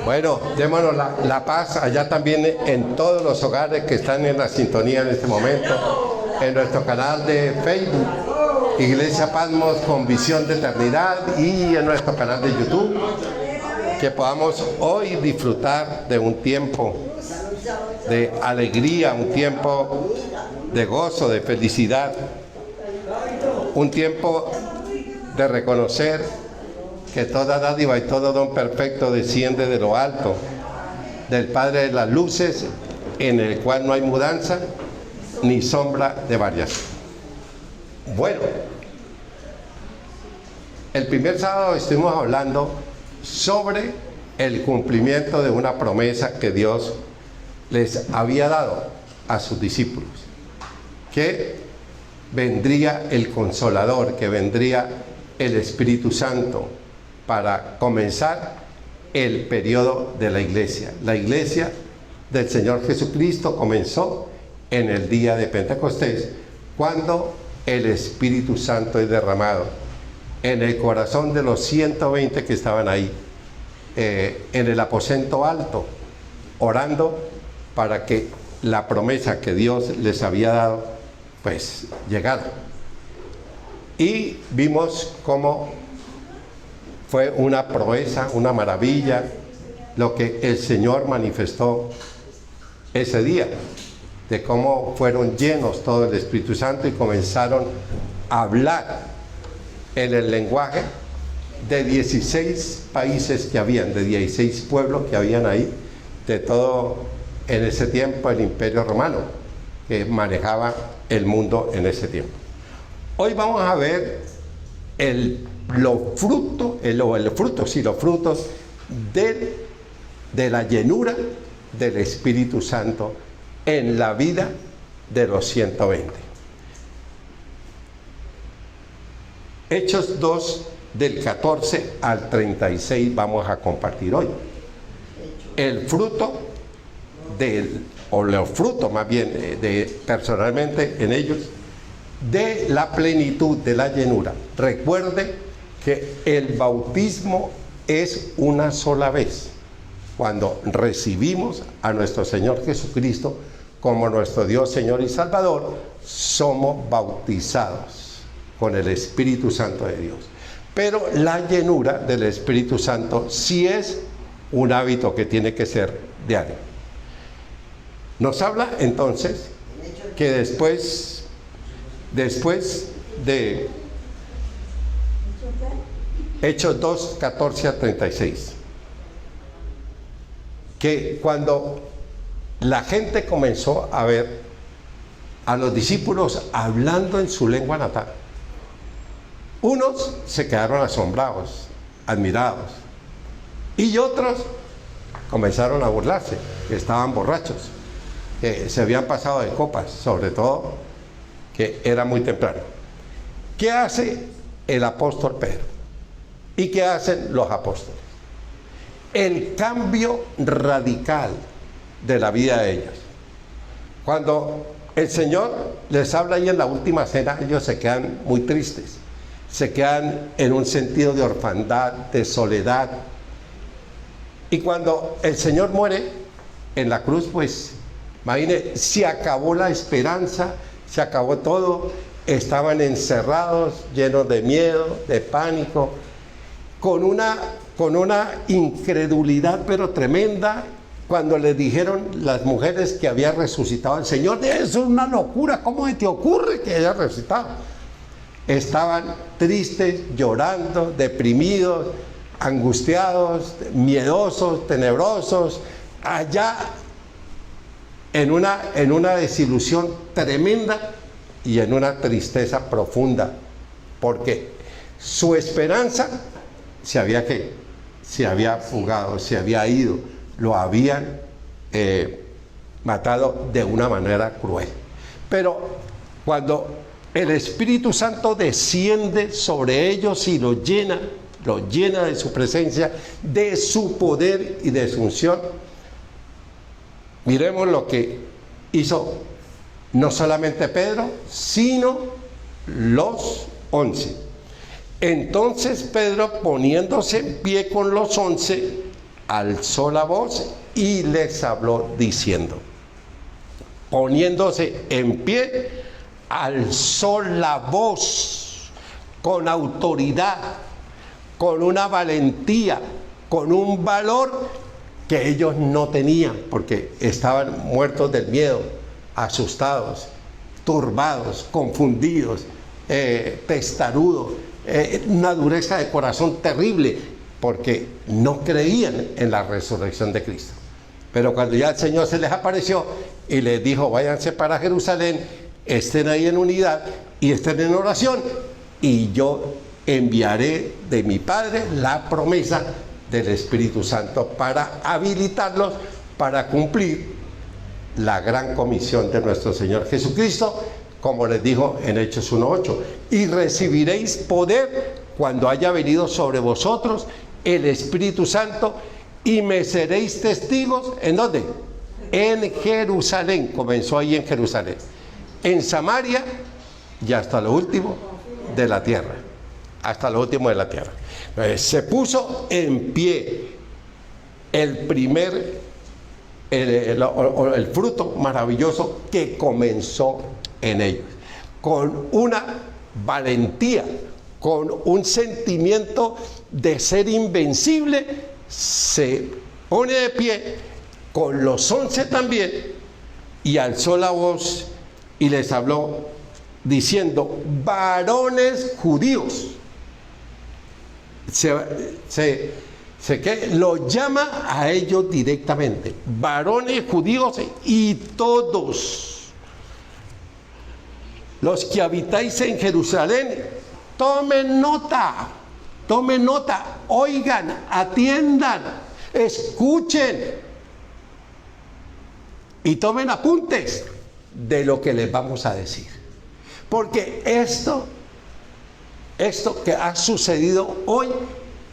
Bueno, démonos la paz allá también en todos los hogares que están en la sintonía en este momento, en nuestro canal de Facebook, Iglesia Patmos con Visión de Eternidad, y en nuestro canal de YouTube, que podamos hoy disfrutar de un tiempo de alegría, un tiempo de gozo, de felicidad, un tiempo de reconocer que toda dádiva y todo don perfecto desciende de lo alto, del Padre de las luces, en el cual no hay mudanza ni sombra de variación. Bueno, el primer sábado estuvimos hablando sobre el cumplimiento de una promesa que Dios les había dado a sus discípulos, que vendría el Consolador, que vendría el Espíritu Santo para comenzar el periodo de la iglesia. La iglesia del Señor Jesucristo comenzó en el día de Pentecostés, cuando el Espíritu Santo es derramado en el corazón de los 120 que estaban ahí, en el aposento alto, orando para que la promesa que Dios les había dado, pues, llegara. Y vimos cómo fue una proeza, una maravilla, lo que el Señor manifestó ese día, de cómo fueron llenos todo el Espíritu Santo y comenzaron a hablar en el lenguaje de 16 países que habían, de 16 pueblos que habían ahí, de todo en ese tiempo el Imperio Romano, que manejaba el mundo en ese tiempo. Hoy vamos a ver los frutos de la llenura del Espíritu Santo en la vida de los 120. Hechos 2, del 14 al 36 vamos a compartir hoy. El fruto los frutos más bien, personalmente en ellos, de la plenitud, de la llenura. Recuerde que el bautismo es una sola vez, cuando recibimos a nuestro Señor Jesucristo como nuestro Dios, Señor y Salvador, somos bautizados con el Espíritu Santo de Dios. Pero la llenura del Espíritu Santo sí es un hábito que tiene que ser diario. Nos habla entonces que después de Hechos 2, 14 a 36, que cuando la gente comenzó a ver a los discípulos hablando en su lengua natal, unos se quedaron asombrados, admirados, y otros comenzaron a burlarse, que estaban borrachos, que se habían pasado de copas, sobre todo que era muy temprano. ¿Qué hace el apóstol Pedro? ¿Y qué hacen los apóstoles? El cambio radical de la vida de ellos. Cuando el Señor les habla ahí en la última cena, ellos se quedan muy tristes, se quedan en un sentido de orfandad, de soledad. Y cuando el Señor muere en la cruz, pues imagine, se acabó la esperanza, se acabó todo, estaban encerrados, llenos de miedo, de pánico, con una incredulidad pero tremenda, cuando les dijeron las mujeres que había resucitado el Señor. Eso es una locura, ¿cómo se te ocurre que haya resucitado? Estaban tristes, llorando, deprimidos, angustiados, miedosos, tenebrosos, allá en una desilusión tremenda y en una tristeza profunda, porque su esperanza se había fugado, se había ido, lo habían matado de una manera cruel. Pero cuando el Espíritu Santo desciende sobre ellos y los llena de su presencia, de su poder y de su unción, miremos lo que hizo no solamente Pedro, sino los 11. Entonces Pedro, poniéndose en pie con los 11, alzó la voz y les habló diciendo, poniéndose en pie, alzó la voz con autoridad, con una valentía, con un valor que ellos no tenían, porque estaban muertos del miedo, asustados, turbados, confundidos, testarudos, una dureza de corazón terrible, porque no creían en la resurrección de Cristo. Pero cuando ya el Señor se les apareció y les dijo, váyanse para Jerusalén, estén ahí en unidad y estén en oración, y yo enviaré de mi Padre la promesa del Espíritu Santo para habilitarlos para cumplir la gran comisión de nuestro Señor Jesucristo, como les dijo en Hechos 1:8, y recibiréis poder cuando haya venido sobre vosotros el Espíritu Santo, y me seréis testigos, ¿en dónde? En Jerusalén. Comenzó ahí en Jerusalén, en Samaria y hasta lo último de la tierra. Hasta lo último de la tierra. Se puso en pie el fruto maravilloso que comenzó en ellos, con una valentía, con un sentimiento de ser invencible. Se pone de pie con los 11 también y alzó la voz y les habló diciendo, varones judíos. Lo llama a ellos directamente, varones judíos y todos los que habitáis en Jerusalén, tomen nota, oigan, atiendan, escuchen y tomen apuntes de lo que les vamos a decir, porque esto que ha sucedido hoy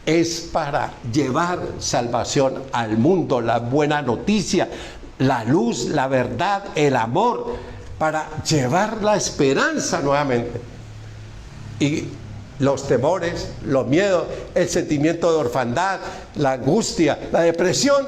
es para llevar salvación al mundo, la buena noticia, la luz, la verdad, el amor, para llevar la esperanza nuevamente. Y los temores, los miedos, el sentimiento de orfandad, la angustia, la depresión,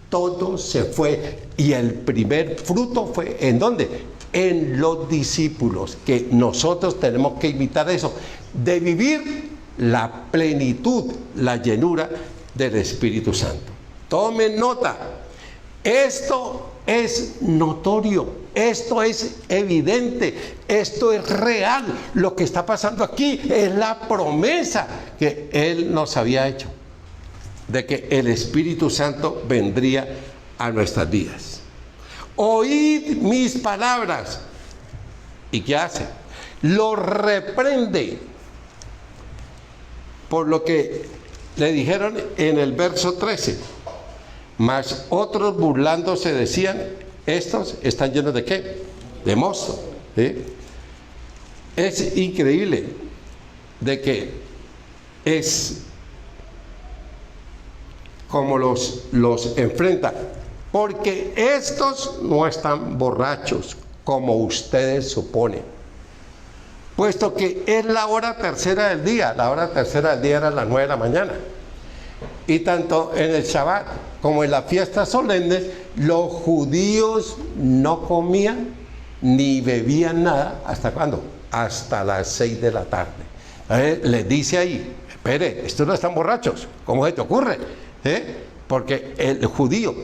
todo se fue. Y el primer fruto fue, ¿en dónde? En los discípulos, que nosotros tenemos que imitar eso, de vivir la plenitud, la llenura del Espíritu Santo. Tomen nota, esto es notorio, esto es evidente, esto es real. Lo que está pasando aquí es la promesa que Él nos había hecho, de que el Espíritu Santo vendría a nuestras vidas. Oíd mis palabras. ¿Y qué hace? Lo reprende por lo que le dijeron en el verso 13. Mas otros burlándose decían, estos están llenos ¿de qué? De mosto. ¿Sí? Es increíble de que es como los enfrenta, porque estos no están borrachos como ustedes suponen, puesto que es la hora tercera del día. La hora tercera del día era las 9 de la mañana. Y tanto en el Shabbat como en las fiestas solemnes, los judíos no comían ni bebían nada. ¿Hasta cuándo? Hasta las 6 de la tarde. Les dice ahí, espere, estos no están borrachos. ¿Cómo se te ocurre? Porque el judío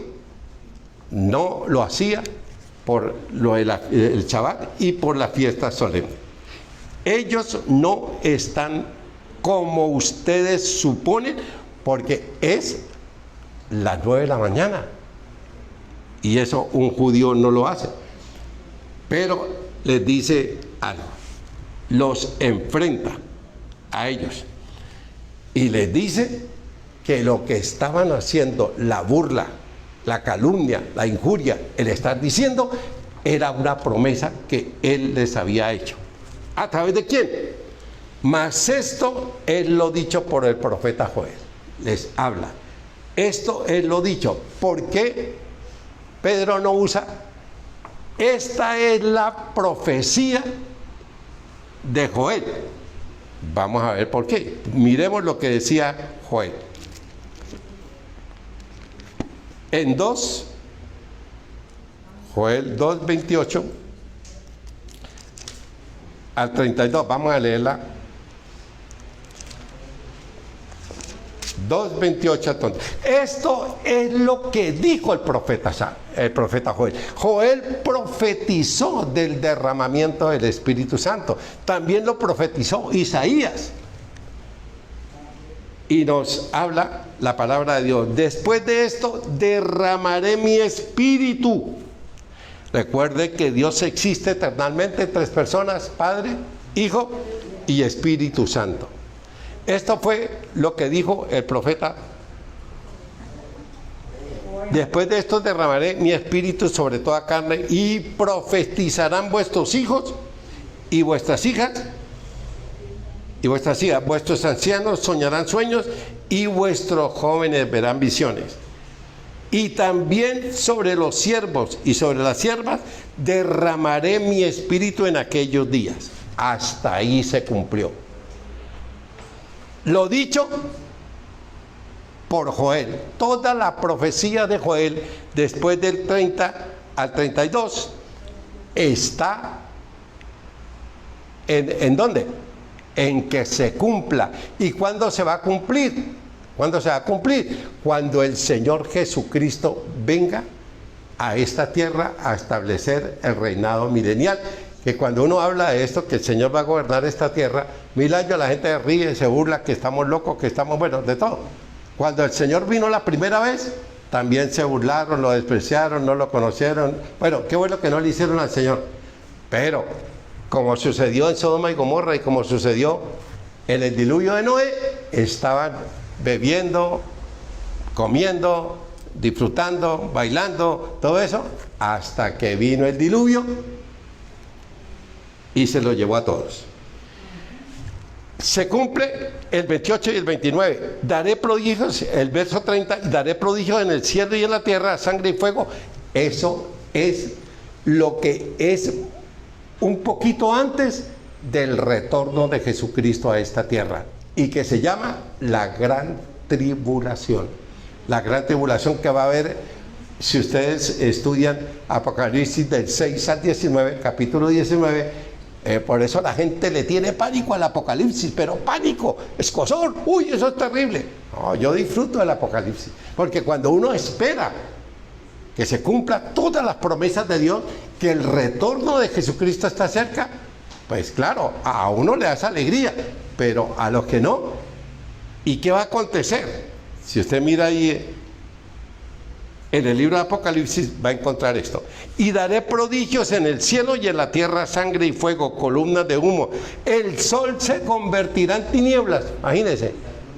no lo hacía por lo del Shabbat y por las fiestas solemnes. Ellos no están como ustedes suponen, porque es las 9 de la mañana. Y eso un judío no lo hace. Pero les dice algo. Los enfrenta a ellos. Y les dice que lo que estaban haciendo, la burla, la calumnia, la injuria, el estar diciendo, era una promesa que Él les había hecho. ¿A través de quién? Mas esto es lo dicho por el profeta Joel. Les habla. Esto es lo dicho. ¿Por qué Pedro no usa? Esta es la profecía de Joel. Vamos a ver por qué. Miremos lo que decía Joel. en Joel 2:28 al 32, vamos a leerla. 2:28 al 30. Esto es lo que dijo el profeta Joel. Joel profetizó del derramamiento del Espíritu Santo. También lo profetizó Isaías. Y nos habla la palabra de Dios. Después de esto derramaré mi espíritu. Recuerde que Dios existe eternamente en tres personas: Padre, Hijo y Espíritu Santo. Esto fue lo que dijo el profeta. Después de esto derramaré mi espíritu sobre toda carne, y profetizarán vuestros hijos y vuestras hijas y vuestras hijas. Vuestros ancianos soñarán sueños, y vuestros jóvenes verán visiones. Y también sobre los siervos y sobre las siervas derramaré mi espíritu en aquellos días. Hasta ahí se cumplió lo dicho por Joel. Toda la profecía de Joel, después del 30 al 32, está ¿en dónde? En que se cumpla. ¿Y cuándo se va a cumplir? ¿Cuándo se va a cumplir? Cuando el Señor Jesucristo venga a esta tierra a establecer el reinado milenial. Que cuando uno habla de esto, que el Señor va a gobernar esta tierra, 1000 años la gente ríe, se burla, que estamos locos, que estamos buenos, de todo. Cuando el Señor vino la primera vez, también se burlaron, lo despreciaron, no lo conocieron. Bueno, qué bueno que no le hicieron al Señor. Pero, como sucedió en Sodoma y Gomorra y como sucedió en el diluvio de Noé, estaban bebiendo, comiendo, disfrutando, bailando, todo eso, hasta que vino el diluvio y se lo llevó a todos. Se cumple el 28 y el 29. Daré prodigios, el verso 30, daré prodigios en el cielo y en la tierra, sangre y fuego. Eso es lo que es un poquito antes del retorno de Jesucristo a esta tierra, y que se llama la gran tribulación. La gran tribulación que va a haber, si ustedes estudian Apocalipsis del 6 al 19, capítulo 19, por eso la gente le tiene pánico al Apocalipsis, pero pánico, escozor, uy, eso es terrible. No, yo disfruto del Apocalipsis, porque cuando uno espera que se cumplan todas las promesas de Dios, que el retorno de Jesucristo está cerca, pues claro, a uno le da esa alegría, pero a los que no, ¿y qué va a acontecer? Si usted mira ahí en el libro de Apocalipsis, va a encontrar esto. Y daré prodigios en el cielo y en la tierra, sangre y fuego, columnas de humo. El sol se convertirá en tinieblas, imagínense,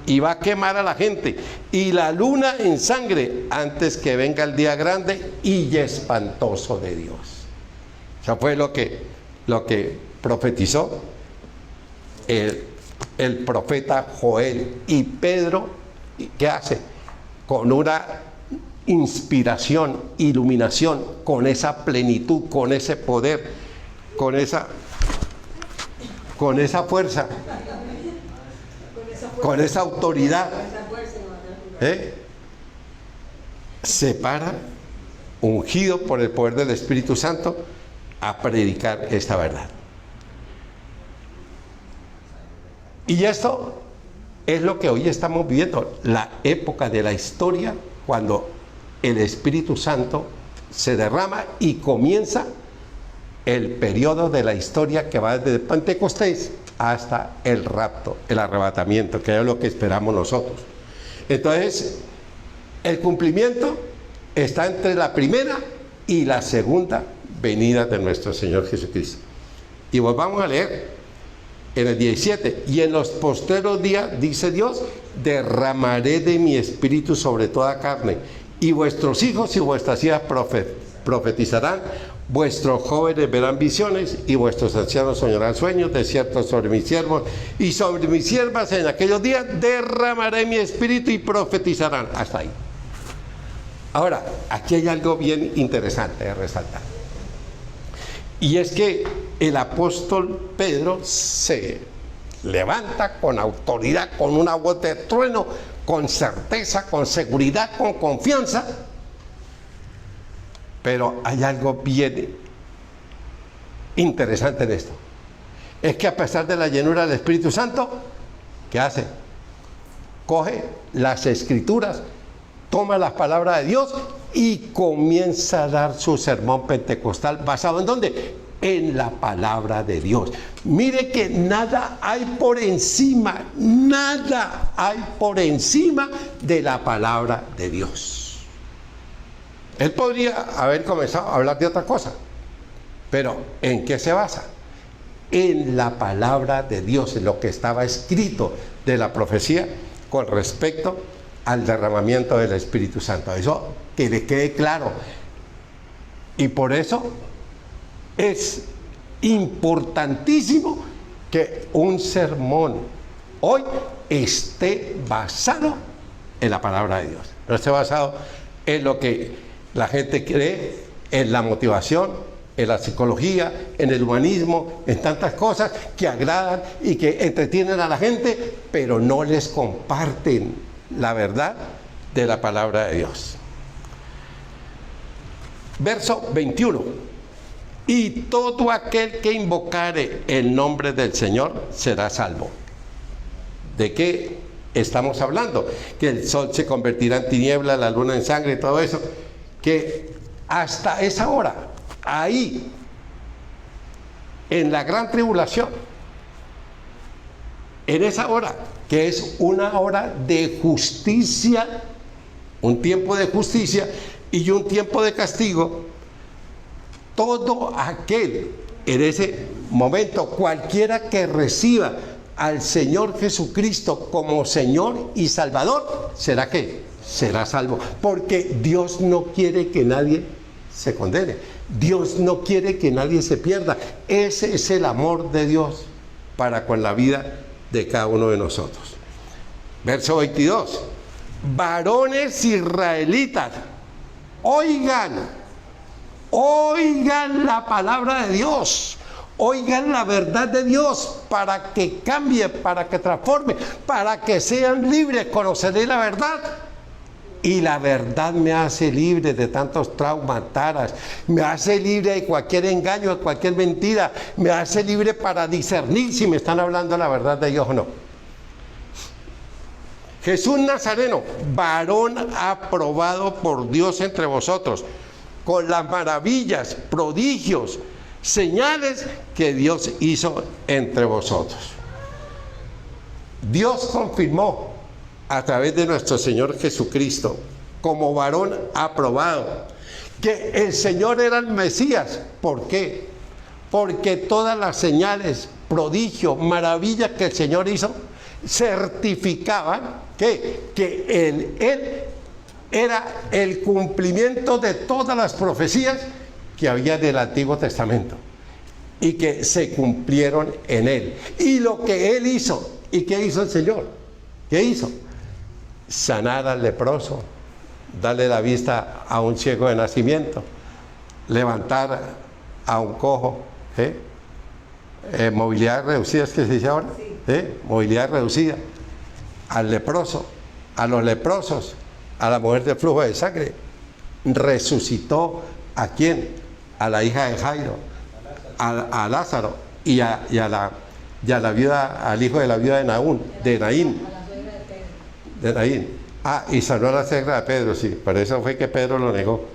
y va a quemar a la gente. Y la luna en sangre, antes que venga el día grande y espantoso de Dios. Eso fue lo que profetizó el profeta Joel. Y Pedro, ¿qué hace? Con una inspiración, iluminación, con esa plenitud, con ese poder, con esa fuerza, con esa autoridad, se para, ungido por el poder del Espíritu Santo, a predicar esta verdad. Y esto es lo que hoy estamos viviendo, la época de la historia, cuando el Espíritu Santo se derrama y comienza el periodo de la historia que va desde Pentecostés hasta el rapto, el arrebatamiento, que es lo que esperamos nosotros. Entonces, el cumplimiento está entre la primera y la segunda venida de nuestro Señor Jesucristo. Y volvamos a leer en el 17. Y en los postreros días, dice Dios, derramaré de mi espíritu sobre toda carne, y vuestros hijos y vuestras hijas profetizarán, vuestros jóvenes verán visiones, y vuestros ancianos soñarán sueños. De cierto, sobre mis siervos y sobre mis siervas en aquellos días derramaré mi espíritu y profetizarán. Hasta ahí. Ahora, aquí hay algo bien interesante de resaltar. Y es que el apóstol Pedro se levanta con autoridad, con una voz de trueno, con certeza, con seguridad, con confianza, Pero hay algo bien interesante en esto. Es que a pesar de la llenura del Espíritu Santo, ¿qué hace? Coge las Escrituras, toma las palabras de Dios y comienza a dar su sermón pentecostal basado ¿en dónde? En la palabra de Dios. Mire que nada hay por encima, nada hay por encima de la palabra de Dios. Él podría haber comenzado a hablar de otra cosa, pero ¿en qué se basa? En la palabra de Dios, en lo que estaba escrito de la profecía con respecto al derramamiento del Espíritu Santo. Eso que le quede claro. Y por eso es importantísimo que un sermón hoy esté basado en la palabra de Dios. No esté basado en lo que la gente cree, en la motivación, en la psicología, en el humanismo, en tantas cosas que agradan y que entretienen a la gente, pero no les comparten la verdad de la palabra de Dios. Verso 21. Y todo aquel que invocare el nombre del Señor será salvo. ¿De qué estamos hablando? Que el sol se convertirá en tiniebla, la luna en sangre y todo eso. Que hasta esa hora, ahí, en la gran tribulación, en esa hora, que es una hora de justicia, un tiempo de justicia y un tiempo de castigo, todo aquel, en ese momento, cualquiera que reciba al Señor Jesucristo como Señor y Salvador, ¿será qué? Será salvo, porque Dios no quiere que nadie se condene. Dios no quiere que nadie se pierda. Ese es el amor de Dios para con la vida de cada uno de nosotros. Verso 22. Varones israelitas, oigan la palabra de Dios, oigan la verdad de Dios para que cambie, para que transforme, para que sean libres. Conoceré la verdad. Y la verdad me hace libre de tantos traumas, taras, me hace libre de cualquier engaño, de cualquier mentira, me hace libre para discernir si me están hablando la verdad de Dios o no. Jesús Nazareno, varón aprobado por Dios entre vosotros, con las maravillas, prodigios, señales que Dios hizo entre vosotros. Dios confirmó a través de nuestro Señor Jesucristo, como varón aprobado, que el Señor era el Mesías. ¿Por qué? Porque todas las señales, prodigios, maravillas que el Señor hizo, certificaban que Él era el cumplimiento de todas las profecías que había en el Antiguo Testamento y que se cumplieron en Él. Y lo que Él hizo, ¿y qué hizo el Señor? ¿Qué hizo? Sanar al leproso, darle la vista a un ciego de nacimiento, levantar a un cojo, movilidad reducida, ¿es que se dice ahora? Movilidad reducida, al leproso, a los leprosos, a la mujer de flujo de sangre. Resucitó ¿a quién? A la hija de Jairo, a Lázaro y a la viuda, al hijo de la viuda de Naín. Y sanó a la suegra de Pedro, sí, por eso fue que Pedro lo negó,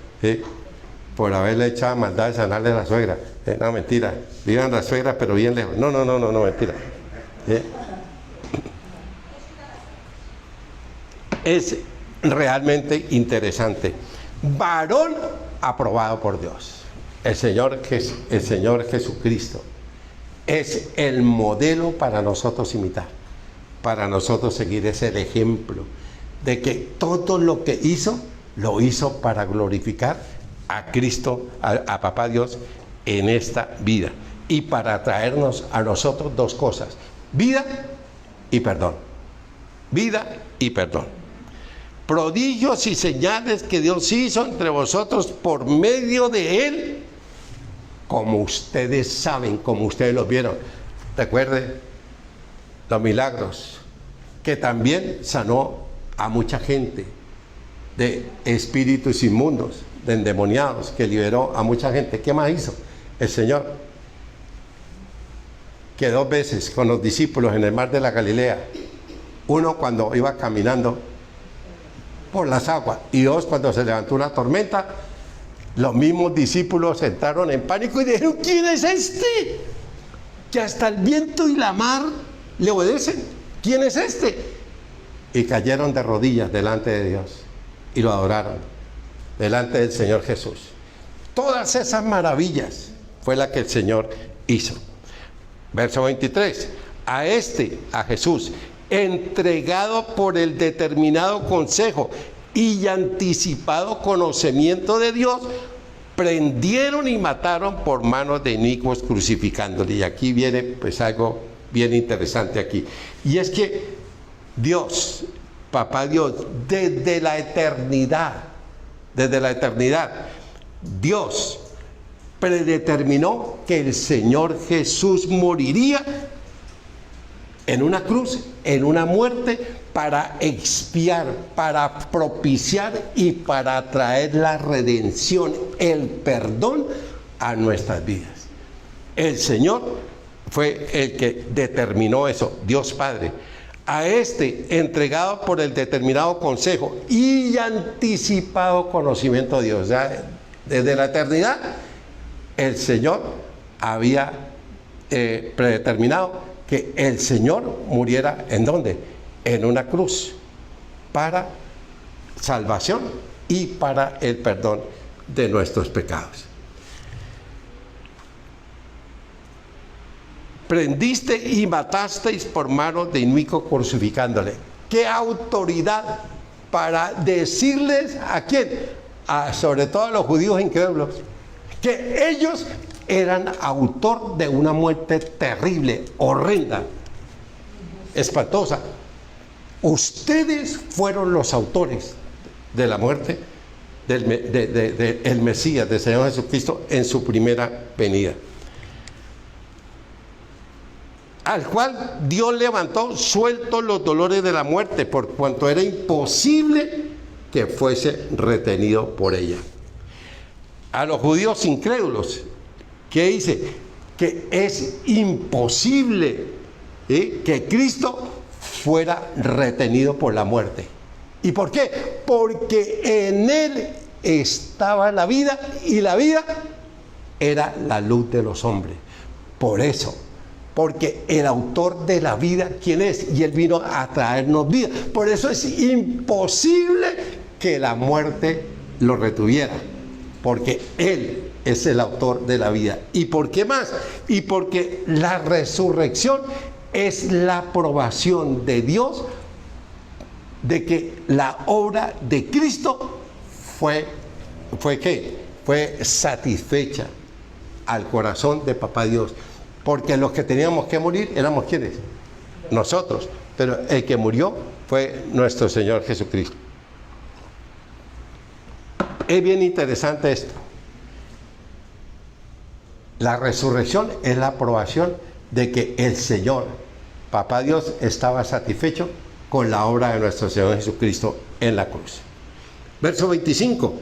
por haberle echado maldad de sanarle a la suegra. No, mentira, vivan las suegras pero bien lejos. No, mentira. Es realmente interesante. Varón aprobado por Dios. El Señor Jesucristo es el modelo para nosotros imitar, para nosotros seguir. Es el ejemplo de que todo lo que hizo, lo hizo para glorificar a Cristo, a Papá Dios en esta vida, y para traernos a nosotros dos cosas: vida y perdón. Vida y perdón. Prodigios y señales que Dios hizo entre vosotros por medio de Él, como ustedes saben, como ustedes lo vieron. Recuerde los milagros, que también sanó a mucha gente, de espíritus inmundos, de endemoniados, que liberó a mucha gente. ¿Qué más hizo el Señor? Que 2 veces con los discípulos en el mar de la Galilea, uno cuando iba caminando por las aguas y 2 cuando se levantó una tormenta, los mismos discípulos entraron en pánico y dijeron: ¿quién es este? Que hasta el viento y la mar le obedecen. ¿Quién es este? Y cayeron de rodillas delante de Dios y lo adoraron delante del Señor Jesús. Todas esas maravillas fue la que el Señor hizo. Verso 23. A Jesús, entregado por el determinado consejo y anticipado conocimiento de Dios, prendieron y mataron por manos de inicuos, crucificándole. Y aquí viene pues algo bien interesante aquí. Y es que Dios, Papá Dios, desde la eternidad, Dios predeterminó que el Señor Jesús moriría en una cruz, en una muerte, para expiar, para propiciar y para traer la redención, el perdón a nuestras vidas. El Señor fue el que determinó eso, Dios Padre. A entregado por el determinado consejo y anticipado conocimiento de Dios. Ya, desde la eternidad, el Señor había predeterminado que el Señor muriera, ¿en dónde? En una cruz, para salvación y para el perdón de nuestros pecados. Prendiste y matasteis por manos de inicuos, crucificándole. ¿Qué autoridad para decirles a quién? Sobre todo a los judíos incrédulos, que ellos eran autor de una muerte terrible, horrenda, espantosa. Ustedes fueron los autores de la muerte del Mesías, del Señor Jesucristo, en su primera venida, al cual Dios levantó sueltos los dolores de la muerte, por cuanto era imposible que fuese retenido por ella. A los judíos incrédulos, ¿qué dice? Que es imposible que Cristo fuera retenido por la muerte. ¿Y por qué? Porque en Él estaba la vida, y la vida era la luz de los hombres. Por eso, porque el autor de la vida, ¿quién es? Y Él vino a traernos vida. Por eso es imposible que la muerte lo retuviera, porque Él es el autor de la vida. ¿Y por qué más? Y porque la resurrección es la aprobación de Dios de que la obra de Cristo fue ¿qué? Fue satisfecha al corazón de Papá Dios. Porque los que teníamos que morir éramos ¿quiénes? Nosotros. Pero el que murió fue nuestro Señor Jesucristo. Es bien interesante esto. La resurrección es la aprobación de que el Señor, Papá Dios, estaba satisfecho con la obra de nuestro Señor Jesucristo en la cruz. Verso 25.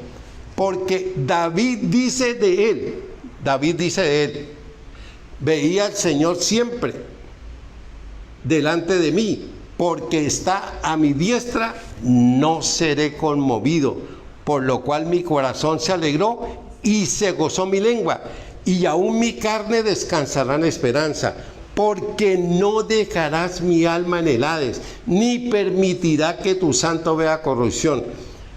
Porque David dice de él, veía al Señor siempre delante de mí, porque está a mi diestra, no seré conmovido, por lo cual mi corazón se alegró y se gozó mi lengua, y aún mi carne descansará en esperanza, porque no dejarás mi alma en el Hades, ni permitirá que tu santo vea corrupción.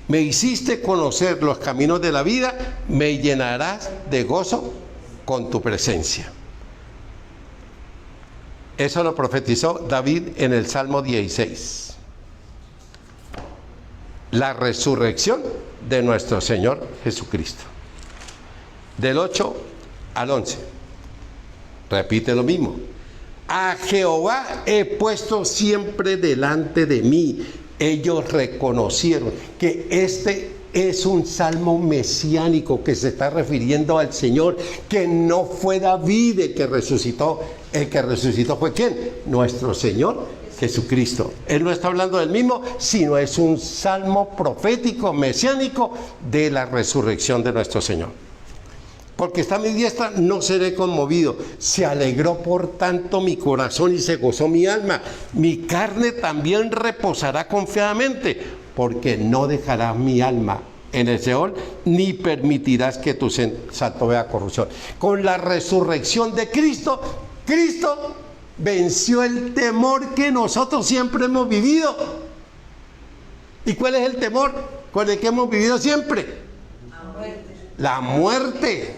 Me hiciste conocer los caminos de la vida, me llenarás de gozo con tu presencia. Eso lo profetizó David en el Salmo 16. La resurrección de nuestro Señor Jesucristo. Del 8 al 11. Repite lo mismo. A Jehová he puesto siempre delante de mí. Ellos reconocieron que este es un salmo mesiánico que se está refiriendo al Señor, que no fue David el que resucitó. El que resucitó fue ¿quién? Nuestro Señor Jesucristo. Jesucristo. Él no está hablando del mismo, sino es un salmo profético, mesiánico de la resurrección de nuestro Señor. Porque está a mi diestra, no seré conmovido. Se alegró por tanto mi corazón y se gozó mi alma. Mi carne también reposará confiadamente, porque no dejarás mi alma en el Seol, ni permitirás que tu santo vea corrupción. Con la resurrección de Cristo, Cristo venció el temor que nosotros siempre hemos vivido. ¿Y cuál es el temor con el que hemos vivido siempre? La muerte.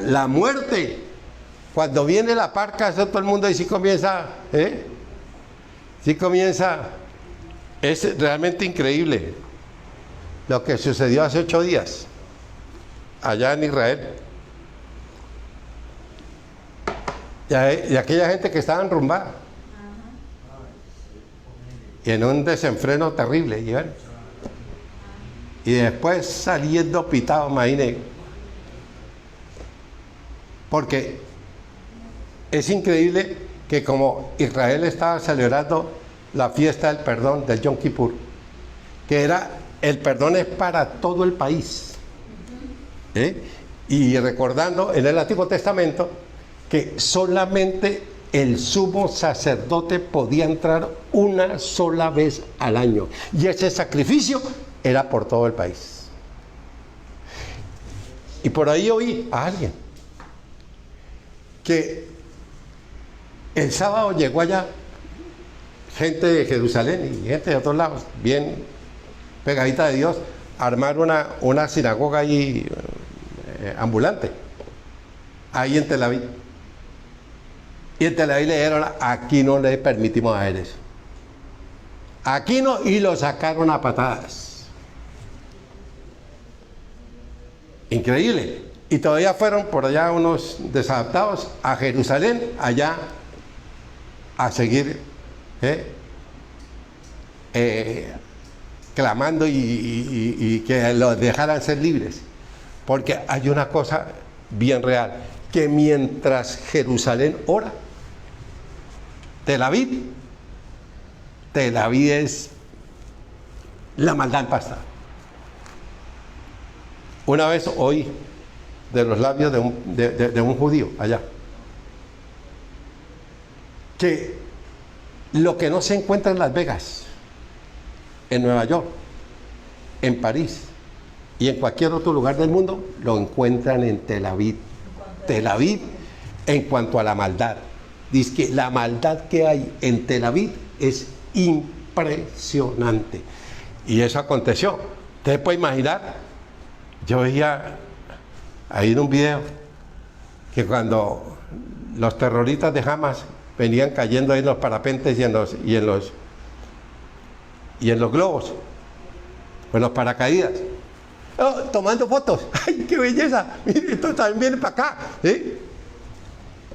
La muerte. Cuando viene la parca, eso todo el mundo dice, sí comienza. Es realmente increíble lo que sucedió hace 8 días allá en Israel. Y aquella gente que estaba enrumbada y en un desenfreno terrible, y después saliendo pitado, imagínense, porque es increíble que como Israel estaba celebrando la fiesta del perdón del Yom Kippur, que era el perdón es para todo el país, y recordando en el Antiguo Testamento que solamente el sumo sacerdote podía entrar una sola vez al año, y ese sacrificio era por todo el país. Y por ahí oí a alguien que el sábado llegó allá gente de Jerusalén y gente de otros lados, bien pegadita de Dios, a armar una sinagoga ahí ambulante, ahí en Tel Aviv. Y en Tel Aviv le dijeron, aquí no le permitimos hacer eso. Aquí no, y lo sacaron a patadas. Increíble. Y todavía fueron por allá unos desadaptados a Jerusalén, allá a seguir clamando y que los dejaran ser libres. Porque hay una cosa bien real, que mientras Jerusalén ora, Tel Aviv es la maldad en pasta. Una vez oí de los labios de un judío allá que lo que no se encuentra en Las Vegas, en Nueva York, en París y en cualquier otro lugar del mundo, lo encuentran en Tel Aviv. Tel Aviv, en cuanto a la maldad, dice que la maldad que hay en Tel Aviv es impresionante. Y eso aconteció. Usted puede imaginar, yo veía ahí en un video que cuando los terroristas de Hamas venían cayendo ahí en los parapentes y en los globos, en los paracaídas, tomando fotos. ¡Ay, qué belleza! Mire, esto también viene para acá.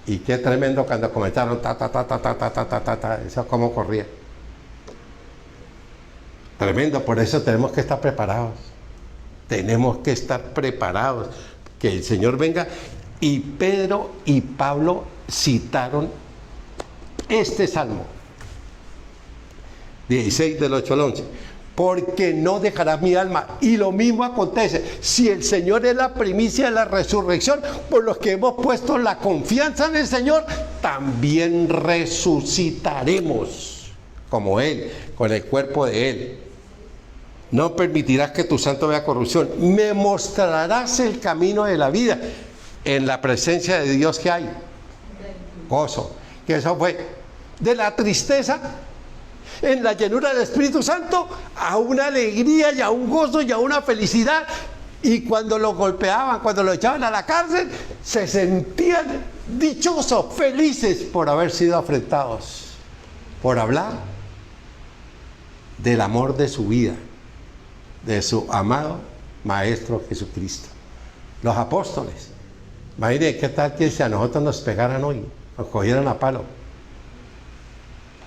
Y qué tremendo cuando comenzaron eso cómo corría. Tremendo, por eso tenemos que estar preparados. Tenemos que estar preparados. Que el Señor venga. Y Pedro y Pablo citaron este salmo 16 del 8 al 11. Porque no dejarás mi alma. Y lo mismo acontece. Si el Señor es la primicia de la resurrección, por los que hemos puesto la confianza en el Señor, también resucitaremos como Él, con el cuerpo de Él. No permitirás que tu santo vea corrupción. Me mostrarás el camino de la vida. En la presencia de Dios que hay gozo. Que eso fue de la tristeza, en la llenura del Espíritu Santo, a una alegría y a un gozo y a una felicidad. Y cuando lo golpeaban, cuando lo echaban a la cárcel, se sentían dichosos, felices por haber sido afrentados, por hablar del amor de su vida, de su amado Maestro Jesucristo. Los apóstoles, imagínense qué tal que si a nosotros nos pegaran hoy, nos cogieran a palo.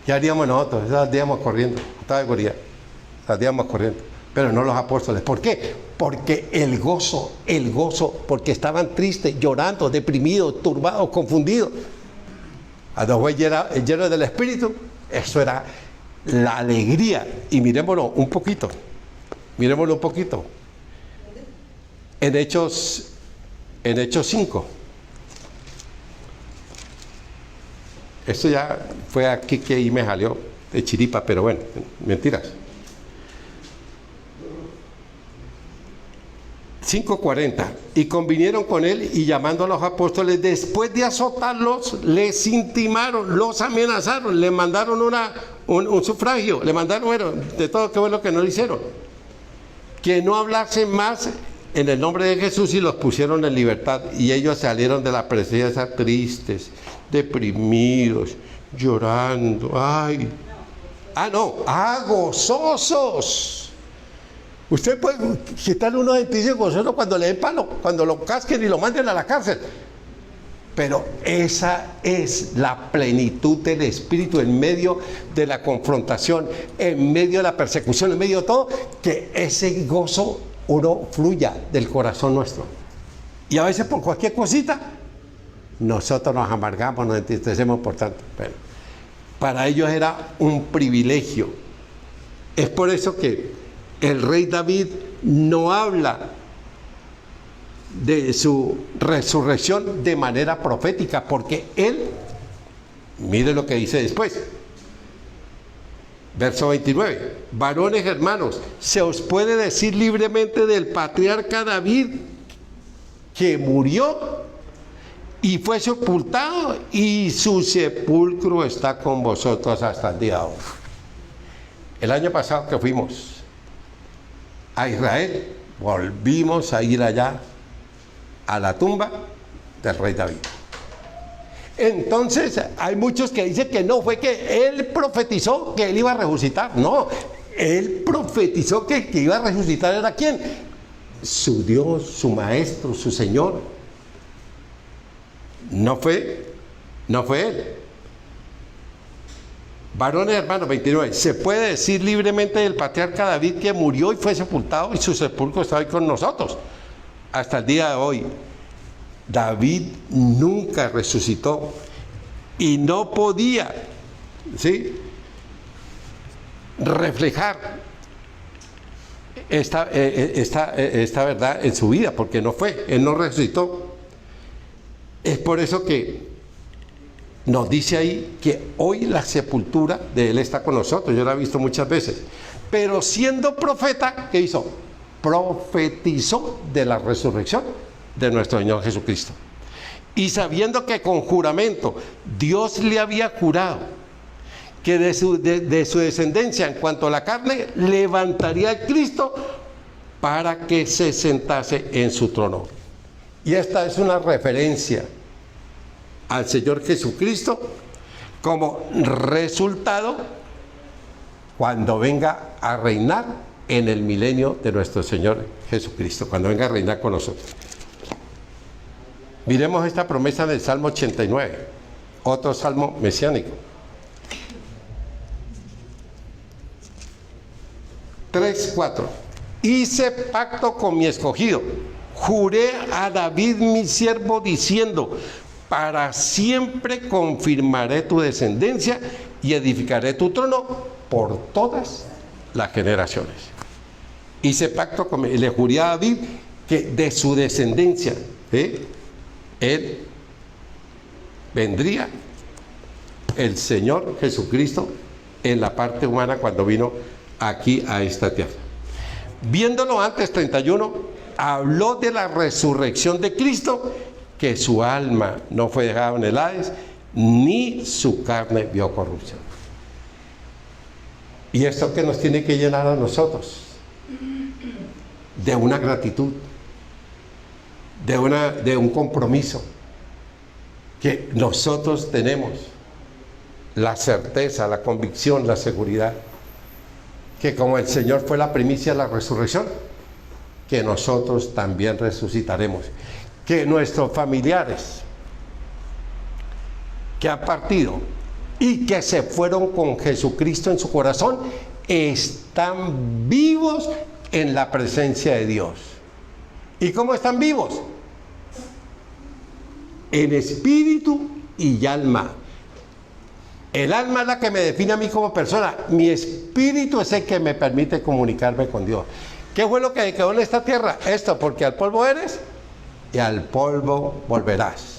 ¿Qué haríamos nosotros? Saldríamos corriendo, saldríamos corriendo, pero no los apóstoles. ¿Por qué? Porque el gozo, porque estaban tristes, llorando, deprimidos, turbados, confundidos. A los güeyes llenos del Espíritu, Eso era la alegría. Y miremoslo un poquito. Miremoslo un poquito. En Hechos 5. Esto ya fue aquí que ahí me salió de chiripa, pero bueno, mentiras. 5:40. Y convinieron con él, y llamando a los apóstoles, después de azotarlos, les intimaron, los amenazaron, le mandaron un sufragio, le mandaron, bueno, de todo qué bueno que no lo hicieron, que no hablasen más en el nombre de Jesús, y los pusieron en libertad. Y ellos salieron de la presencia tristes, deprimidos, llorando, gozosos. Usted puede quitarle uno de piso gozoso cuando le den palo, cuando lo casquen y lo manden a la cárcel. Pero esa es la plenitud del Espíritu en medio de la confrontación, en medio de la persecución, en medio de todo, que ese gozo uno fluya del corazón nuestro. Y a veces por cualquier cosita, nosotros nos amargamos, nos entristecemos por tanto. Pero para ellos era un privilegio. Es por eso que el rey David no habla de su resurrección de manera profética, porque él, mire lo que dice después, verso 29, varones hermanos, se os puede decir libremente del patriarca David, que murió y fue sepultado, y su sepulcro está con vosotros hasta el día de hoy. El año pasado que fuimos a Israel, volvimos a ir allá a la tumba del rey David. Entonces hay muchos que dicen que no, fue que él profetizó que él iba a resucitar. No, él profetizó que el que iba a resucitar era ¿quién? Su Dios, su maestro, su Señor. No fue él. Varones hermanos, 29. Se puede decir libremente del patriarca David, que murió y fue sepultado, y su sepulcro está hoy con nosotros hasta el día de hoy. David nunca resucitó y no podía, ¿sí?, reflejar esta verdad en su vida, porque él no resucitó. Es por eso que nos dice ahí que hoy la sepultura de él está con nosotros. Yo la he visto muchas veces. Pero siendo profeta, ¿qué hizo? Profetizó de la resurrección de nuestro Señor Jesucristo. Y sabiendo que con juramento Dios le había jurado que de su descendencia, en cuanto a la carne, levantaría a Cristo para que se sentase en su trono. Y esta es una referencia al Señor Jesucristo como resultado cuando venga a reinar en el milenio de nuestro Señor Jesucristo, cuando venga a reinar con nosotros. Miremos esta promesa del Salmo 89, otro salmo mesiánico. 3:4. Hice pacto con mi escogido, juré a David mi siervo diciendo: para siempre confirmaré tu descendencia y edificaré tu trono por todas las generaciones. Hice pacto con él, le juré a David que de su descendencia, él vendría el Señor Jesucristo en la parte humana cuando vino aquí a esta tierra. Viéndolo antes, 31, habló de la resurrección de Cristo, que su alma no fue dejada en el Hades, ni su carne vio corrupción. Y esto que nos tiene que llenar a nosotros de una gratitud, de un compromiso, que nosotros tenemos la certeza, la convicción, la seguridad, que como el Señor fue la primicia de la resurrección, que nosotros también resucitaremos. Que nuestros familiares que han partido y que se fueron con Jesucristo en su corazón están vivos en la presencia de Dios. ¿Y cómo están vivos? En espíritu y alma. El alma es la que me define a mí como persona. Mi espíritu es el que me permite comunicarme con Dios. ¿Qué fue lo que quedó en esta tierra? Esto, porque al polvo eres y al polvo volverás.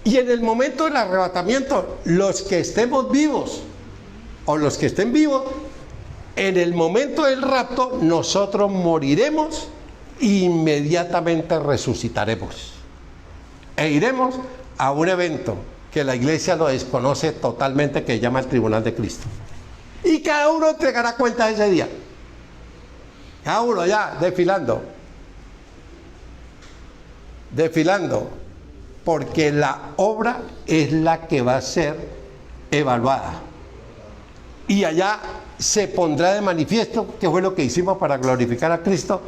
Y en el momento del arrebatamiento, los que estemos vivos o los que estén vivos, en el momento del rapto, nosotros moriremos e inmediatamente resucitaremos. E iremos a un evento que la iglesia lo desconoce totalmente, que llama el Tribunal de Cristo. Y cada uno entregará cuenta de ese día. Cada uno ya desfilando. Porque la obra es la que va a ser evaluada. Y allá se pondrá de manifiesto qué fue lo que hicimos para glorificar a Cristo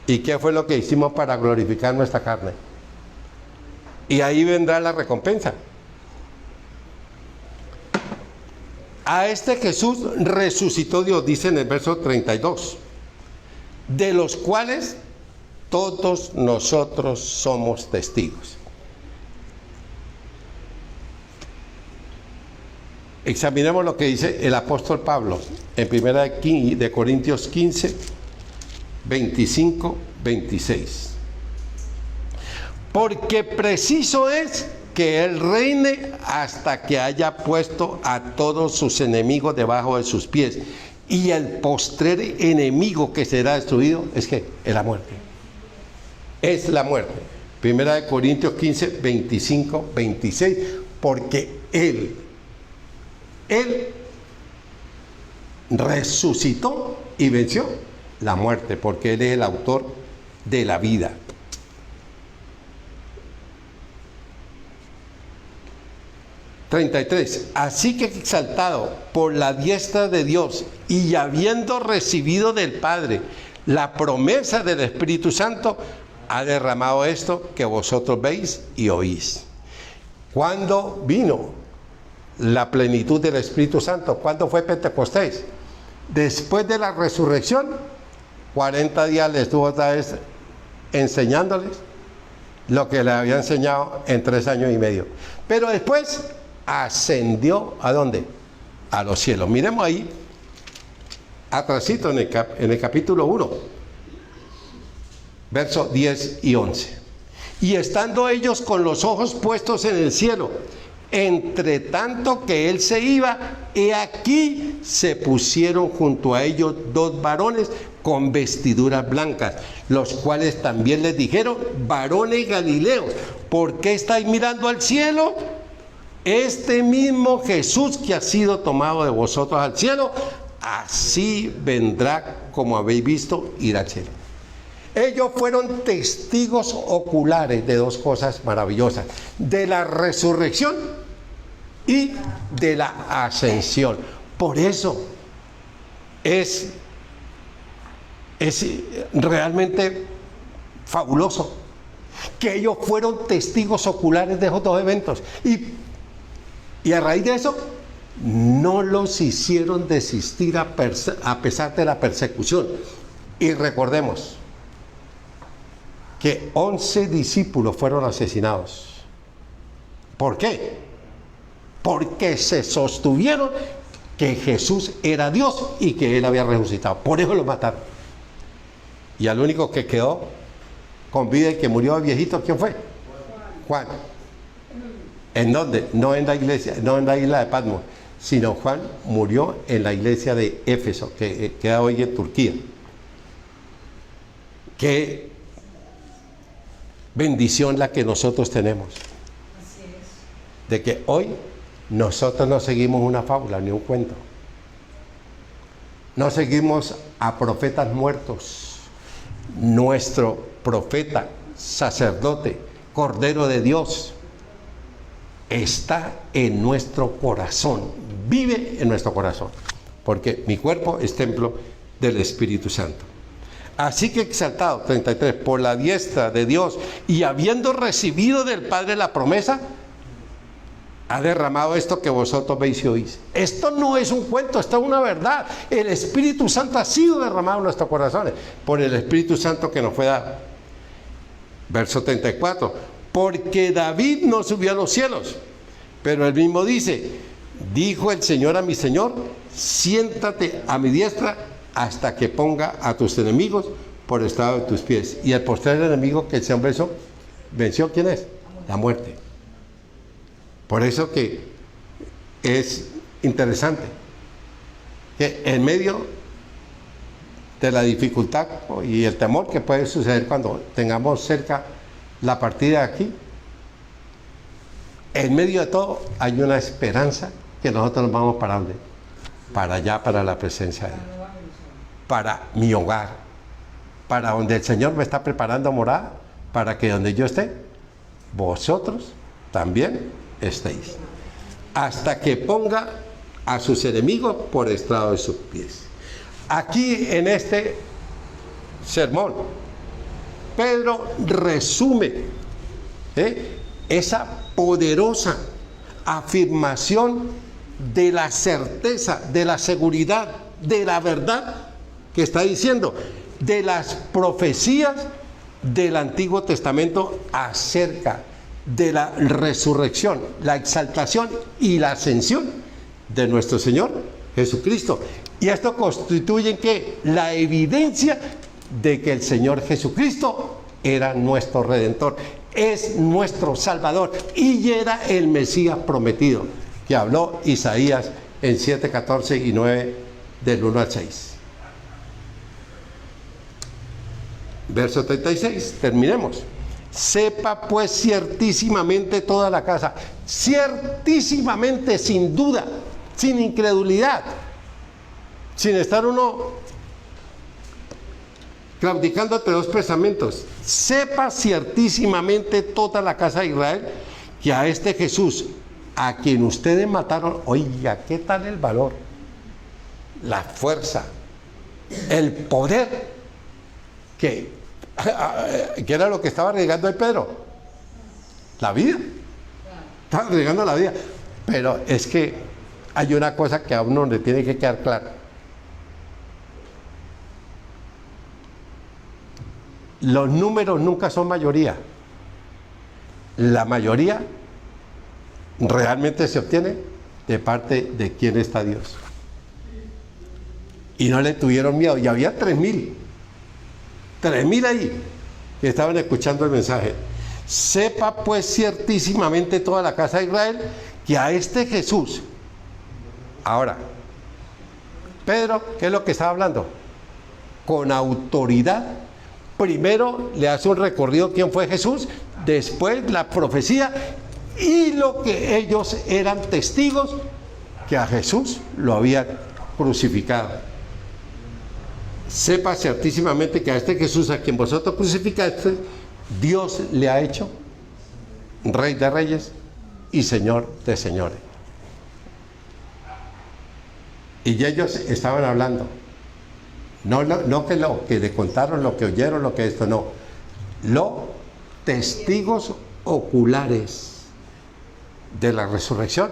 y qué fue lo que hicimos para glorificar nuestra carne. Y ahí vendrá la recompensa. A este Jesús resucitó Dios, dice en el verso 32, de los cuales todos nosotros somos testigos. Examinemos lo que dice el apóstol Pablo en 1 Corintios 15, 25, 26. Porque preciso es que Él reine hasta que haya puesto a todos sus enemigos debajo de sus pies. Y el postrer enemigo que será destruido es que es la muerte. Es la muerte. 1 Corintios 15, 25, 26. Porque Él resucitó y venció la muerte, porque Él es el autor de la vida. Así que exaltado por la diestra de Dios y habiendo recibido del Padre la promesa del Espíritu Santo, ha derramado esto que vosotros veis y oís. ¿Cuándo vino la plenitud del Espíritu Santo? ¿Cuándo fue Pentecostés? Después de la resurrección, 40 días les estuvo otra vez enseñándoles lo que les había enseñado en 3 años y medio. Pero después ascendió ¿a dónde? A los cielos. Miremos ahí, atrasito en el capítulo 1, versos 10 y 11. Y estando ellos con los ojos puestos en el cielo, entre tanto que él se iba, he aquí se pusieron junto a ellos 2 varones con vestiduras blancas, los cuales también les dijeron: varones galileos, ¿por qué estáis mirando al cielo? Este mismo Jesús que ha sido tomado de vosotros al cielo, así vendrá como habéis visto ir al cielo. Ellos fueron testigos oculares de 2 cosas maravillosas: de la resurrección y de la ascensión. Por eso es realmente fabuloso que ellos fueron testigos oculares de esos 2 eventos. Y a raíz de eso, no los hicieron desistir a pesar de la persecución. Y recordemos que 11 discípulos fueron asesinados. ¿Por qué? Porque se sostuvieron que Jesús era Dios y que Él había resucitado. Por eso lo mataron. Y al único que quedó con vida y que murió de viejito, ¿quién fue? Juan. ¿En dónde? No en la iglesia, no en la isla de Patmos, sino Juan murió en la iglesia de Éfeso, que queda hoy en Turquía. Qué bendición la que nosotros tenemos. Así es. De que hoy nosotros no seguimos una fábula ni un cuento. No seguimos a profetas muertos. Nuestro profeta, sacerdote, Cordero de Dios, está en nuestro corazón, vive en nuestro corazón, porque mi cuerpo es templo del Espíritu Santo. Así que exaltado, 33, por la diestra de Dios y habiendo recibido del Padre la promesa, ha derramado esto que vosotros veis y oís. Esto no es un cuento, esto es una verdad. El Espíritu Santo ha sido derramado en nuestros corazones por el Espíritu Santo que nos fue dado. Verso 34, porque David no subió a los cielos, pero él mismo dice: Dijo el Señor a mi Señor, siéntate a mi diestra hasta que ponga a tus enemigos por estrado de tus pies. Y el postrer enemigo que el Señor venció, ¿quién es? La muerte. Por eso que es interesante que en medio de la dificultad y el temor que puede suceder cuando tengamos cerca la partida de aquí, en medio de todo hay una esperanza que nosotros nos vamos para ¿dónde? Para allá, para la presencia de Dios, para mi hogar, para donde el Señor me está preparando morada, para que donde yo esté, vosotros también estéis, hasta que ponga a sus enemigos por estrado de sus pies. Aquí en este sermón, Pedro resume esa poderosa afirmación de la certeza, de la seguridad, de la verdad que está diciendo, de las profecías del Antiguo Testamento acerca de la resurrección, la exaltación y la ascensión de nuestro Señor Jesucristo. Y esto constituye que la evidencia de que el Señor Jesucristo era nuestro Redentor, es nuestro Salvador y era el Mesías prometido, que habló Isaías en 7, 14 y 9 del 1 al 6. Verso 36, terminemos. Sepa pues ciertísimamente toda la casa, ciertísimamente, sin duda, sin incredulidad, sin estar uno claudicando entre dos pensamientos. Sepa ciertísimamente toda la casa de Israel que a este Jesús, a quien ustedes mataron, oiga, ¿qué tal el valor? La fuerza, el poder que era lo que estaba arriesgando el Pedro, la vida. Estaba arriesgando la vida. Pero es que hay una cosa que a uno le tiene que quedar clara. Los números nunca son mayoría. La mayoría realmente se obtiene de parte de quien está Dios. Y no le tuvieron miedo. Y había 3.000 ahí que estaban escuchando el mensaje. Sepa pues ciertísimamente toda la casa de Israel que a este Jesús. Ahora, Pedro, ¿qué es lo que estaba hablando? Con autoridad. Primero le hace un recorrido quién fue Jesús, después la profecía y lo que ellos eran testigos que a Jesús lo habían crucificado. Sepa ciertísimamente que a este Jesús a quien vosotros crucificaste, Dios le ha hecho Rey de Reyes y Señor de Señores. Y ellos estaban hablando. No que lo que le contaron, lo que oyeron, lo que esto, no. Los testigos oculares de la resurrección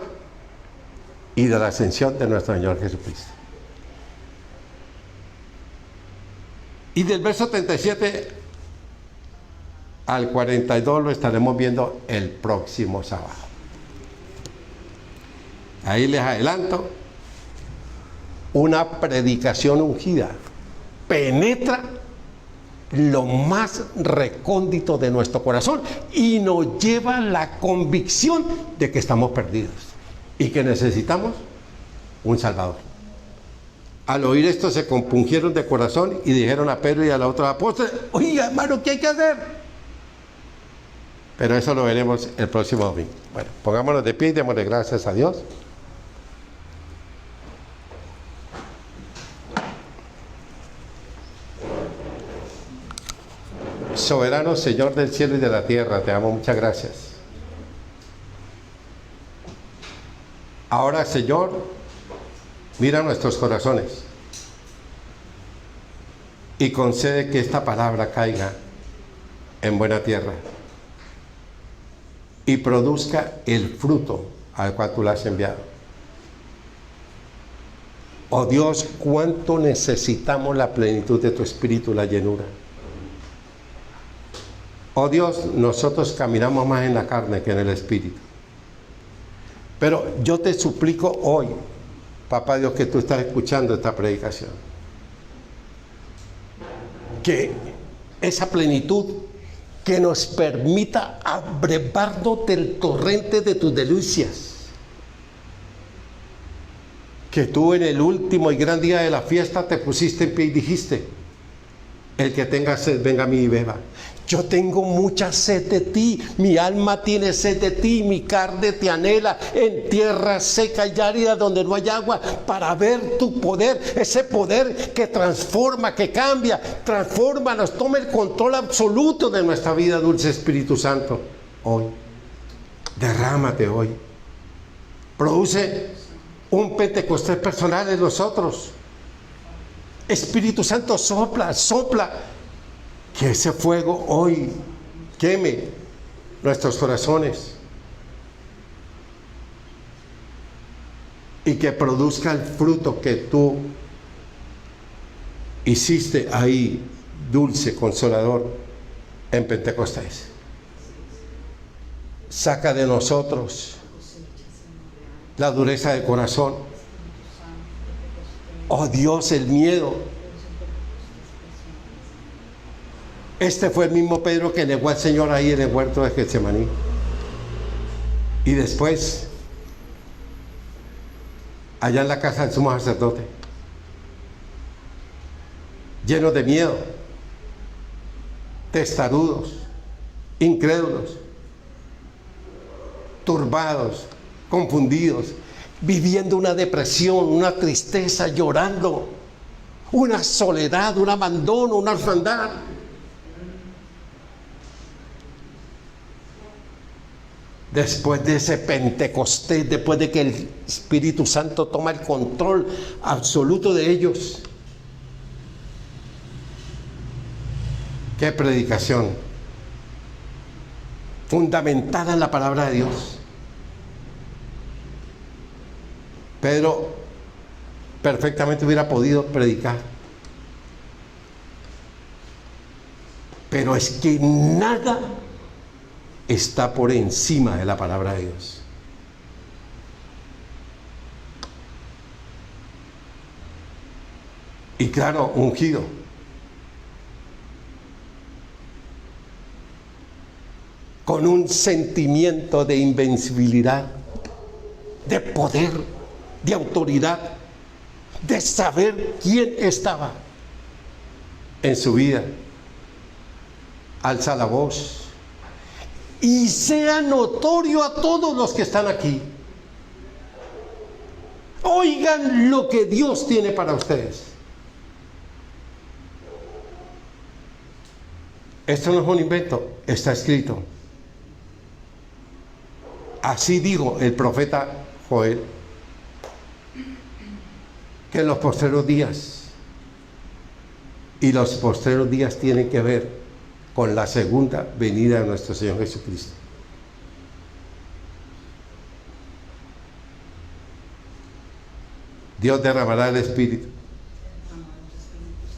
y de la ascensión de nuestro Señor Jesucristo. Y del verso 37 al 42 lo estaremos viendo el próximo sábado. Ahí les adelanto, una predicación ungida penetra lo más recóndito de nuestro corazón y nos lleva a la convicción de que estamos perdidos y que necesitamos un Salvador. Al oír esto se compungieron de corazón y dijeron a Pedro y a los otros apóstoles: oiga, hermano, ¿qué hay que hacer? Pero eso lo veremos el próximo domingo. Bueno, pongámonos de pie y démosle gracias a Dios. Soberano Señor del cielo y de la tierra, te damos muchas gracias. Ahora, Señor, mira nuestros corazones y concede que esta palabra caiga en buena tierra y produzca el fruto al cual tú la has enviado. Oh Dios, cuánto necesitamos la plenitud de tu Espíritu, la llenura. Oh Dios, nosotros caminamos más en la carne que en el Espíritu. Pero yo te suplico hoy, Papá Dios, que tú estás escuchando esta predicación, que esa plenitud que nos permita abrevarnos del torrente de tus delicias, que tú en el último y gran día de la fiesta te pusiste en pie y dijiste: el que tenga sed, venga a mí y beba. Yo tengo mucha sed de ti, mi alma tiene sed de ti, mi carne te anhela en tierra seca y árida donde no hay agua, para ver tu poder, ese poder que transforma, que cambia, transforma, nos toma el control absoluto de nuestra vida, dulce Espíritu Santo. Hoy, derrámate hoy. Produce un Pentecostés personal en nosotros. Espíritu Santo, sopla, sopla. Que ese fuego hoy queme nuestros corazones y que produzca el fruto que tú hiciste ahí, dulce, consolador, en Pentecostés. Saca de nosotros la dureza del corazón. Oh Dios, el miedo. Este fue el mismo Pedro que negó al Señor ahí en el huerto de Getsemaní. Y después, allá en la casa del sumo sacerdote, lleno de miedo, testarudos, incrédulos, turbados, confundidos, viviendo una depresión, una tristeza, llorando, una soledad, un abandono, una orfandad. Después de ese Pentecostés, después de que el Espíritu Santo toma el control absoluto de ellos. ¡Qué predicación! Fundamentada en la palabra de Dios. Pedro perfectamente hubiera podido predicar. Pero es que nada está por encima de la palabra de Dios. Y claro, ungido. Con un sentimiento de invencibilidad, de poder, de autoridad, de saber quién estaba en su vida. Alza la voz y sea notorio a todos los que están aquí. Oigan lo que Dios tiene para ustedes. Esto no es un invento, está escrito. Así dijo el profeta Joel, que en los postreros días, y los postreros días tienen que ver con la segunda venida de nuestro Señor Jesucristo. Dios derramará el Espíritu.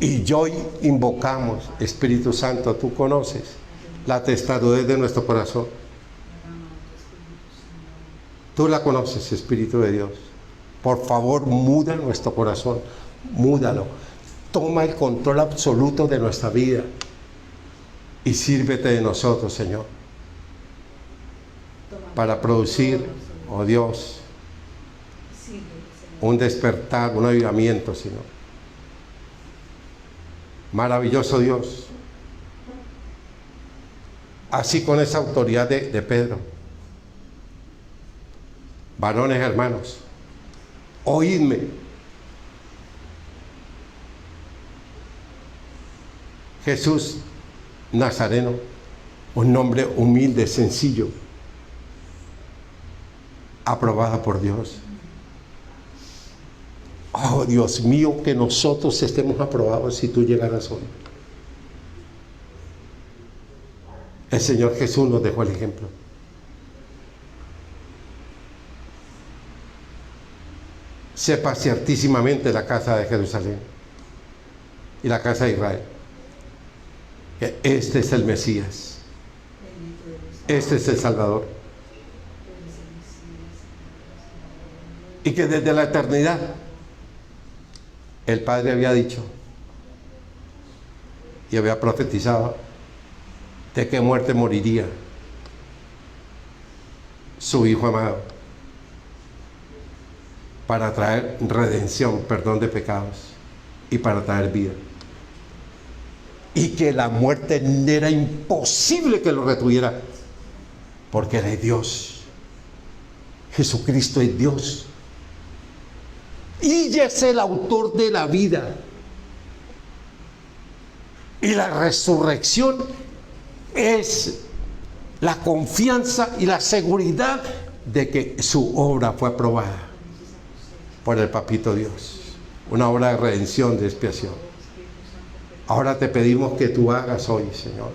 Y hoy invocamos, Espíritu Santo, tú conoces la testarudez de nuestro corazón. Tú la conoces, Espíritu de Dios. Por favor, muda nuestro corazón, múdalo. Toma el control absoluto de nuestra vida y sírvete de nosotros, Señor, para producir, oh Dios, un despertar, un avivamiento, Señor. Maravilloso Dios. Así con esa autoridad de Pedro. Varones, hermanos, oídme. Jesús Nazareno, un nombre humilde, sencillo, aprobado por Dios. Oh Dios mío, que nosotros estemos aprobados si tú llegaras hoy. El Señor Jesús nos dejó el ejemplo. Sepa ciertísimamente la casa de Jerusalén y la casa de Israel que este es el Mesías, este es el Salvador. Y que desde la eternidad el Padre había dicho y había profetizado de qué muerte moriría su Hijo amado, para traer redención, perdón de pecados y para traer vida. Y que la muerte era imposible que lo retuviera, porque Él es Dios. Jesucristo es Dios. Y es el autor de la vida. Y la resurrección es la confianza y la seguridad de que su obra fue aprobada por el Papito Dios. Una obra de redención, de expiación. Ahora te pedimos que tú hagas hoy, Señor,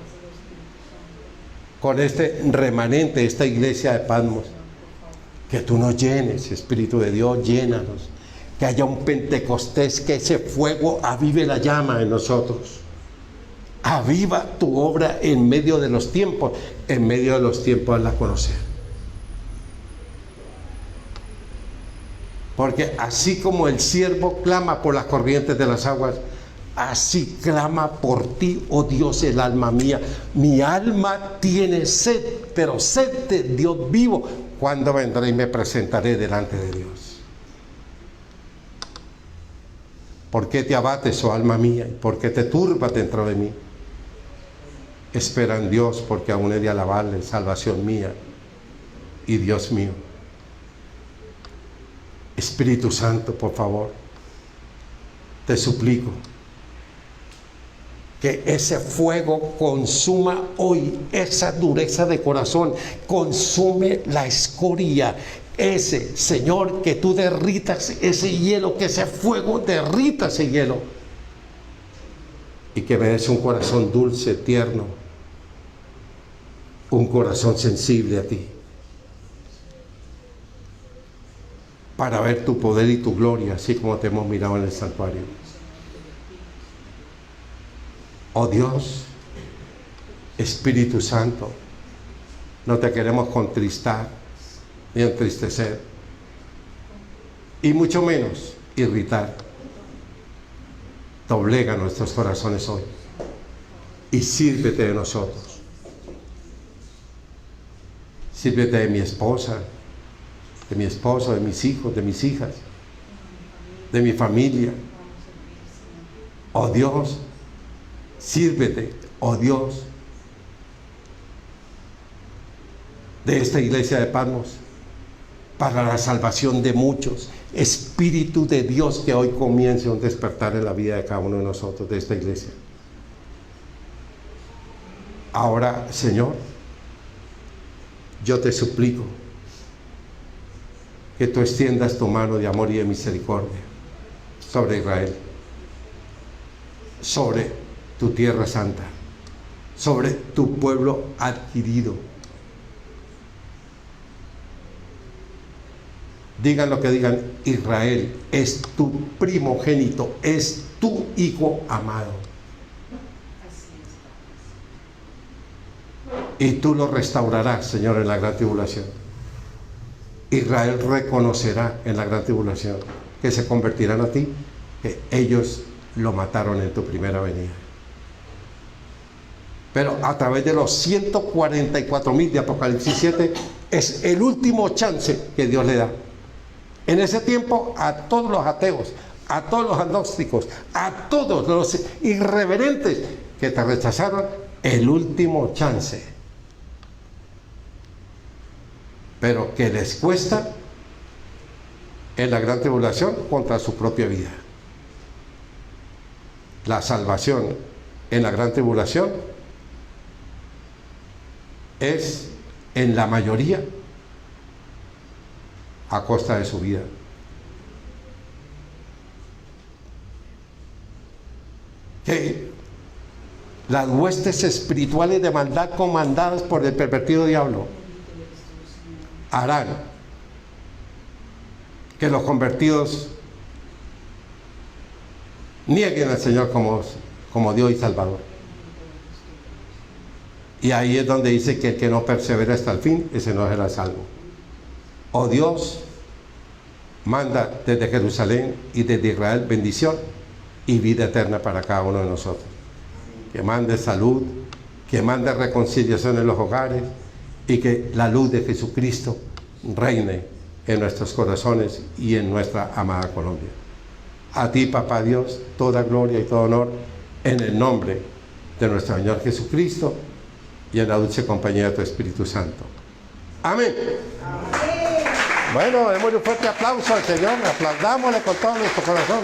con este remanente, esta iglesia de Patmos, que tú nos llenes, Espíritu de Dios, llénanos. Que haya un Pentecostés, que ese fuego avive la llama en nosotros. Aviva tu obra en medio de los tiempos. En medio de los tiempos hazla conocer. Porque así como el siervo clama por las corrientes de las aguas, así clama por ti, oh Dios, el alma mía. Mi alma tiene sed, pero sed de Dios vivo. ¿Cuándo vendré y me presentaré delante de Dios? ¿Por qué te abates, oh alma mía? ¿Por qué te turbas dentro de mí? Espera en Dios, porque aún he de alabarle, salvación mía y Dios mío. Espíritu Santo, por favor, te suplico que ese fuego consuma hoy esa dureza de corazón, consume la escoria. Ese, Señor, que tú derritas ese hielo, que ese fuego derrita ese hielo. Y que me des un corazón dulce, tierno, un corazón sensible a ti, para ver tu poder y tu gloria, así como te hemos mirado en el santuario. Oh Dios, Espíritu Santo, no te queremos contristar ni entristecer, y mucho menos irritar. Doblega nuestros corazones hoy y sírvete de nosotros. Sírvete de mi esposa, de mi esposo, de mis hijos, de mis hijas, de mi familia. Oh Dios, sírvete, oh Dios, de esta iglesia de Patmos, para la salvación de muchos. Espíritu de Dios, que hoy comience un despertar en la vida de cada uno de nosotros, de esta iglesia. Ahora, Señor, yo te suplico que tú extiendas tu mano de amor y de misericordia sobre Israel, sobre tu tierra santa, sobre tu pueblo adquirido. Digan lo que digan, Israel es tu primogénito, es tu hijo amado. Y tú lo restaurarás, Señor, en la gran tribulación. Israel reconocerá en la gran tribulación que se convertirán a ti, que ellos lo mataron en tu primera venida. Pero a través de los 144,000 de Apocalipsis 7 es el último chance que Dios le da. En ese tiempo, a todos los ateos, a todos los agnósticos, a todos los irreverentes que te rechazaron, el último chance. Pero que les cuesta en la gran tribulación contra su propia vida. La salvación en la gran tribulación es, en la mayoría, a costa de su vida. Que las huestes espirituales de maldad comandadas por el pervertido diablo harán que los convertidos nieguen al Señor como Dios y Salvador. Y ahí es donde dice que el que no persevera hasta el fin, ese no será salvo. Oh Dios, manda desde Jerusalén y desde Israel bendición y vida eterna para cada uno de nosotros. Que mande salud, que mande reconciliación en los hogares y que la luz de Jesucristo reine en nuestros corazones y en nuestra amada Colombia. A ti, Papá Dios, toda gloria y todo honor en el nombre de nuestro Señor Jesucristo y en la dulce compañía de tu Espíritu Santo. Amén. Amén. Bueno, démosle un fuerte aplauso al Señor, aplaudámosle con todo nuestro corazón.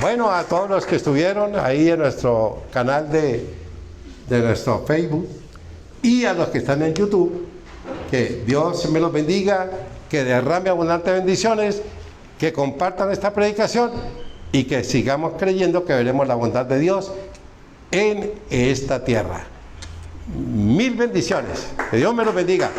Bueno, a todos los que estuvieron ahí en nuestro canal de nuestro Facebook y a los que están en YouTube, que Dios me los bendiga, que derrame abundantes bendiciones, que compartan esta predicación y que sigamos creyendo que veremos la bondad de Dios en esta tierra. Mil bendiciones. Que Dios me los bendiga.